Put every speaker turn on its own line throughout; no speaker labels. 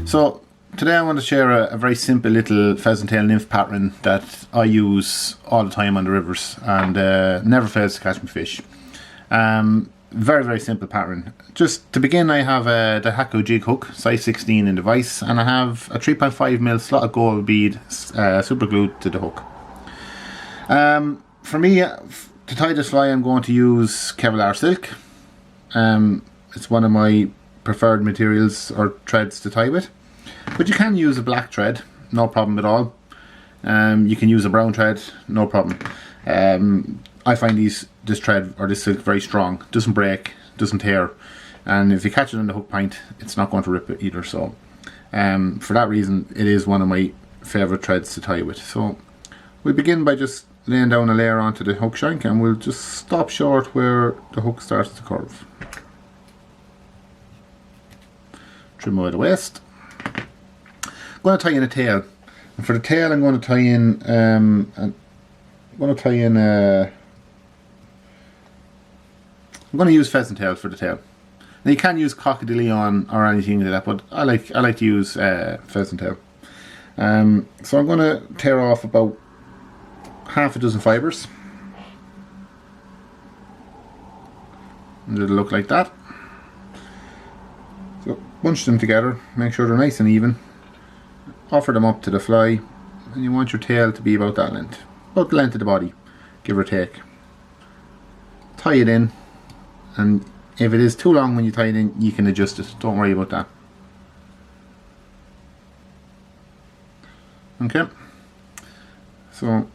So today I want to share a very simple little pheasant tail nymph pattern that I use all the time on the rivers and never fails to catch me fish. Very simple pattern. Just to begin, I have the Hakko jig hook, size 16 in the vise, and I have a 3.5mm slotted gold bead super glued to the hook. For me, to tie this fly, I'm going to use Kevlar silk. It's one of my preferred materials or threads to tie with, but you can use a black thread, no problem at all. You can use a brown thread, no problem. I find this thread or this silk very strong, doesn't break, doesn't tear, and if you catch it on the hook point, it's not going to rip it either. So for that reason, it is one of my favourite threads to tie with. So we'll begin by just laying down a layer onto the hook shank, and we'll just stop short where the hook starts to curve. Trim away the waist. I'm going to tie in a tail, and for the tail I'm going to tie in I'm going to use pheasant tail for the tail. Now you can use crocodile or anything like that, but I like to use pheasant tail. So I'm going to tear off about half a dozen fibres, and it'll look like that. So bunch them together, make sure they're nice and even, offer them up to the fly, and you want your tail to be about that length, about the length of the body, give or take. Tie it in, and if it is too long when you tie it in, you can adjust it, don't worry about that. Okay, so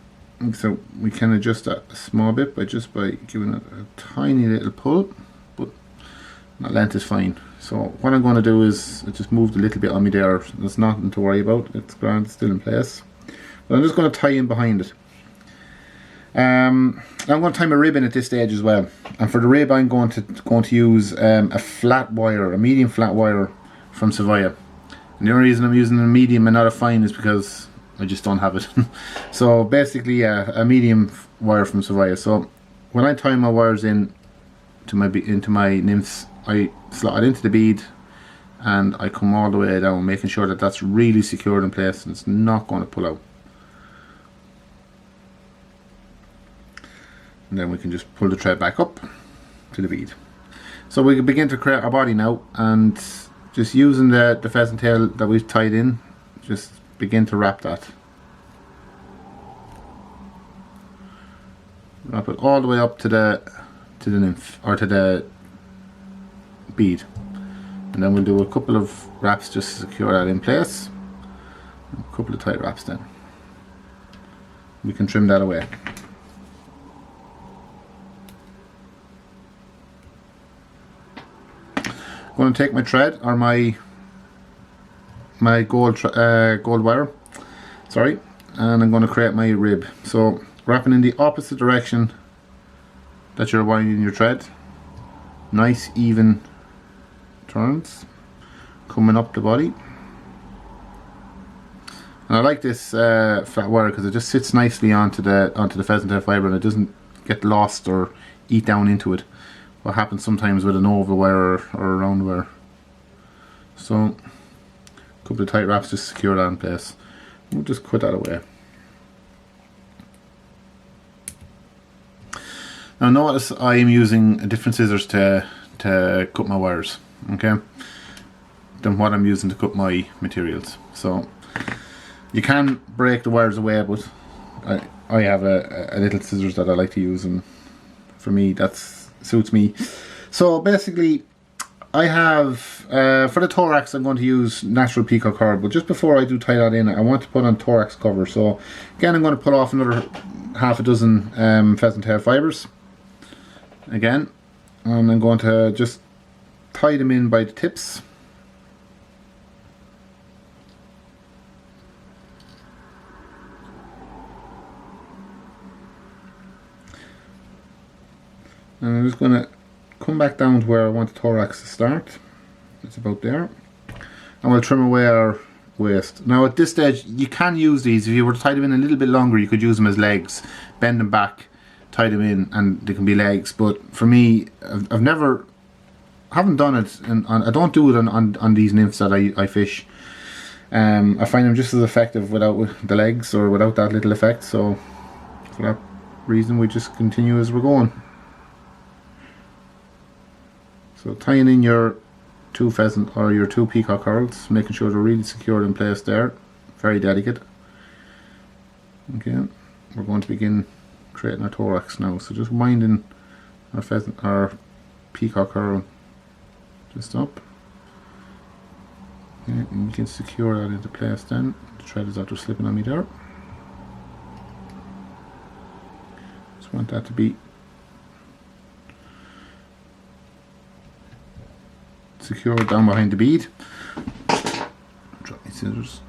we can adjust that a small bit by giving it a tiny little pull, but that length is fine. So what I'm going to do is I just moved a little bit on me there. There's nothing to worry about, it's grand, it's still in place. But I'm just going to tie in behind it. I'm going to tie my ribbon at this stage as well, and for the rib I'm going to use a flat wire, a medium flat wire from Savaya. And the only reason I'm using a medium and not a fine is because I just don't have it. So basically, a medium wire from Savaya. So when I tie my wires into my nymphs, I slot it into the bead and I come all the way down, making sure that that's really secured in place and it's not going to pull out. And then we can just pull the thread back up to the bead. So we can begin to create our body now, and just using the pheasant tail that we've tied in, just begin to wrap that. Wrap it all the way up to the nymph, or to the bead, and then we'll do a couple of wraps just to secure that in place, a couple of tight wraps. Then we can trim that away. I'm going to take my thread, or my gold wire, sorry, and I'm going to create my rib. So wrapping in the opposite direction that you're winding your thread, nice even turns coming up the body. And I like this flat wire because it just sits nicely onto the pheasant tail fibre, and it doesn't get lost or eat down into it. What happens sometimes with an oval wire or a round wire. So a couple of tight wraps just secure that in place. We'll just cut that away. Now notice I am using different scissors to cut my wires, okay, than what I'm using to cut my materials. So you can break the wires away, but I have a little scissors that I like to use, and for me that's suits me. So basically I have for the thorax I'm going to use natural peacock cord, but just before I do tie that in, I want to put on thorax cover. So again, I'm going to pull off another half a dozen pheasant tail fibres again, and I'm going to just tie them in by the tips. And I'm just going to come back down to where I want the thorax to start. It's about there. And we'll trim away our waist. Now at this stage, you can use these. If you were to tie them in a little bit longer, you could use them as legs. Bend them back, tie them in, and they can be legs. But for me, I haven't done it, and I don't do it on these nymphs that I fish. I find them just as effective without the legs or without that little effect, so for that reason we just continue as we're going. So tying in your two pheasant or your two peacock curls, making sure they're really secured in place there, very delicate. Okay, we're going to begin creating our thorax now, so just winding our pheasant, our peacock curl just up. Okay, and we can secure that into place then. The thread is after slipping on me there. Just want that to be secured down behind the bead. Drop my scissors.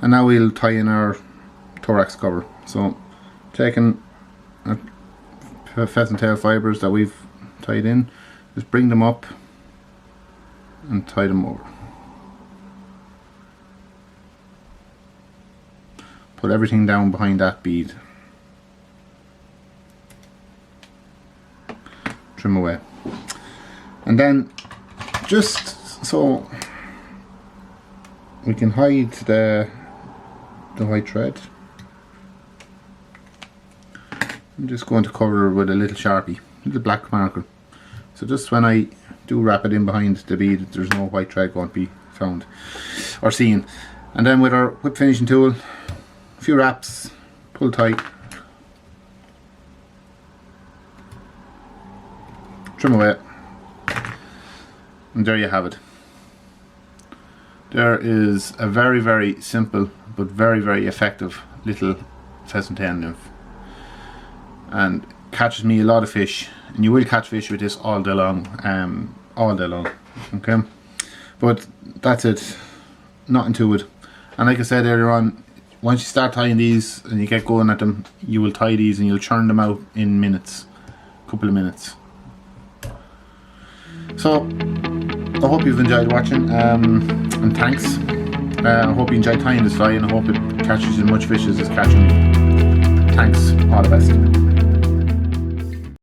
And now we'll tie in our thorax cover. So taking our pheasant tail fibres that we've tied in, just bring them up and tie them over. Put everything down behind that bead. Trim away. And then just so we can hide the white thread, I'm just going to cover it with a little Sharpie, a little black marker. So just when I do wrap it in behind the bead, there's no white thread going to be found or seen. And then with our whip finishing tool, a few wraps, pull tight, trim away, and there you have it. There is a very, very simple but very, very effective little pheasant tail nymph, and catches me a lot of fish, and you will catch fish with this all day long, okay? But that's it, nothing to it. And like I said earlier on, once you start tying these and you get going at them, you will tie these and you'll churn them out in minutes, a couple of minutes. So I hope you've enjoyed watching, and thanks. I hope you enjoyed tying this fly, and I hope it catches as much fish as it's catching me. Thanks, all the best.